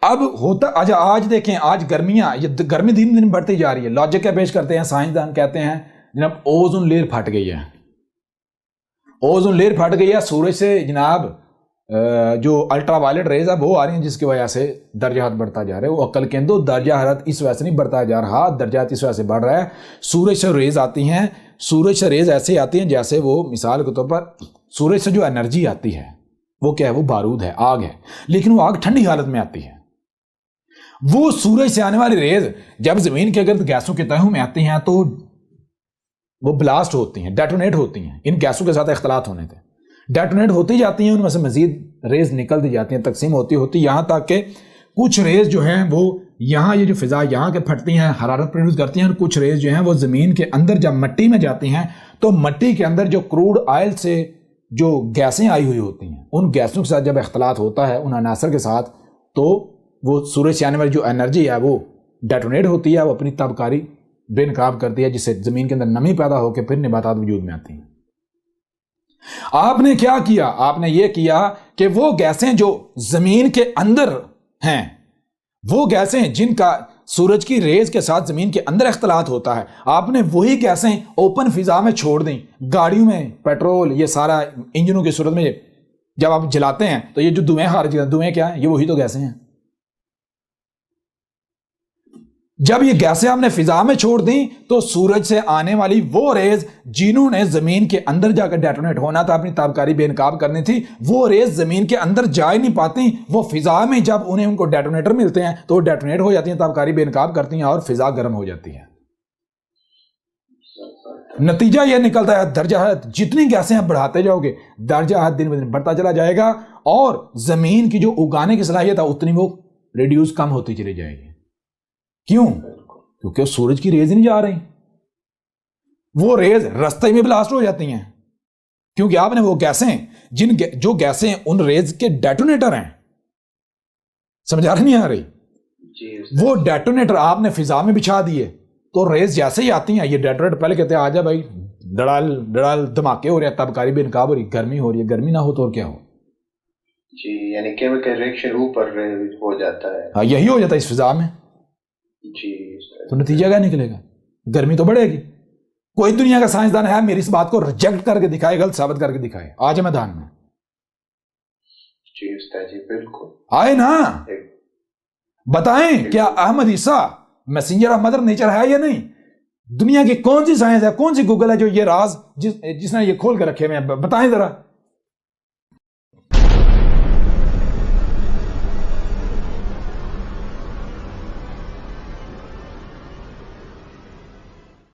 اب ہوتا آج دیکھیں، آج گرمیاں، یہ گرمی دن دن بڑھتی جا رہی ہے. لاجک کیا پیش کرتے ہیں سائنسدان؟ کہتے ہیں جناب اوزون لیئر پھٹ گئی ہے. اوزون لیئر پھٹ گئی ہے، سورج سے جناب جو الٹرا وائلٹ ریز ہے وہ آ رہی ہیں، جس کی وجہ سے درجہ حرارت بڑھتا جا رہا ہے. وہ عقل کے اندر درجہ حرارت اس وجہ سے نہیں بڑھتا جا رہا، درجہ حرارت اس وجہ سے بڑھ رہا ہے. سورج سے ریز آتی ہیں، سورج سے ریز ایسے آتی ہیں جیسے وہ مثال کے طور پر سورج سے جو انرجی آتی ہے وہ کیا ہے؟ وہ بارود ہے، آگ ہے، لیکن وہ آگ ٹھنڈی حالت میں آتی ہے. وہ سورج سے آنے والی ریز جب زمین کے گرد گیسوں کے تہوں میں آتی ہیں تو وہ بلاسٹ ہوتی ہیں، ڈیٹونیٹ ہوتی ہیں. ان گیسوں کے ساتھ اختلاط ہونے تھے ڈیٹونیٹ ہوتی جاتی ہیں، ان میں سے مزید ریز نکلتی جاتی ہیں، تقسیم ہوتی یہاں تک کہ کچھ ریز جو ہیں وہ یہاں یہ جو فضا یہاں کے پھٹتی ہیں، حرارت پروڈیوس کرتی ہیں، اور کچھ ریز جو ہیں وہ زمین کے اندر جب مٹی میں جاتی ہیں تو مٹی کے اندر جو کروڈ آئل سے جو گیسیں آئی ہوئی ہوتی ہیں، ان گیسوں کے ساتھ جب اختلاط ہوتا ہے ان عناصر کے ساتھ، تو وہ سورج سے آنے والی جو انرجی ہے وہ ڈیٹونیٹ ہوتی ہے، وہ اپنی تابکاری بے نقاب کرتی ہے، جس سے زمین کے اندر نمی پیدا ہو کے پھر نباتات وجود میں آتی ہیں. آپ نے کیا کیا؟ آپ نے یہ کیا کہ وہ گیسیں جو زمین کے اندر ہیں، وہ گیسیں جن کا سورج کی ریز کے ساتھ زمین کے اندر اختلاط ہوتا ہے، آپ نے وہی گیسیں اوپن فضا میں چھوڑ دیں. گاڑیوں میں پیٹرول، یہ سارا انجنوں کی صورت میں جب آپ جلاتے ہیں تو یہ جو دھوئیں خارج ہوتے ہیں، دھوئیں کیا ہیں؟ یہ وہی تو گیسیں ہیں. جب یہ گیسیں آپ نے فضا میں چھوڑ دیں تو سورج سے آنے والی وہ ریز جنہوں نے زمین کے اندر جا کر ڈیٹونیٹ ہونا تھا، اپنی تابکاری بے نقاب کرنی تھی، وہ ریز زمین کے اندر جا ہی نہیں پاتی. وہ فضا میں جب انہیں ان کو ڈیٹونیٹر ملتے ہیں تو وہ ڈیٹونیٹ ہو جاتی ہیں، تابکاری بے نقاب کرتی ہیں اور فضا گرم ہو جاتی ہے. نتیجہ یہ نکلتا ہے درجہ حرارت جتنی گیسیں آپ بڑھاتے جاؤ گے، درجہ حرارت دن بدن بڑھتا چلا جائے گا، اور زمین کی جو اگانے کی صلاحیت ہے اتنی وہ ریڈیوس کم ہوتی چلی جائے گی. کیوں؟ کیونکہ سورج کی ریز نہیں جا رہی، وہ ریز رستے میں بلاسٹ ہو جاتی ہیں. کیونکہ آپ نے وہ گیسیں جو گیسیں ان ریز کے ڈیٹونیٹر ہیں، سمجھا نہیں آ رہی؟ وہ ڈیٹونیٹر آپ نے فضا میں بچھا دیے تو ریز جیسے ہی آتی ہیں، یہ ڈیٹونیٹر پہلے کہتے ہیں آجا بھائی، ڈڑال دھماکے ہو رہے ہیں، تابکاری بے نقاب ہو رہی، گرمی ہو رہی ہے. گرمی نہ ہو تو اور کیا ہو؟ جی، یعنی کیمیکل ریئیکشن اوپر ہو جاتا ہے. ہاں، یہی ہو جاتا ہے اس فضا میں. جی، تو نتیجہ کیا نکلے گا؟ گرمی تو بڑھے گی. کوئی دنیا کا سائنسدان ہے میری اس بات کو ریجیکٹ کر کے دکھائے، غلط ثابت کر کے دکھائے؟ آج میدان میں جی استاد جی، بالکل آئے نا، بتائیں کیا احمد عیسیٰ میسنجر آف مدر نیچر ہے یا نہیں؟ دنیا کی کون سی سائنس ہے، کون سی گوگل ہے جو یہ راز جس نے یہ کھول کے رکھے ہوئے ہیں؟ بتائیں ذرا.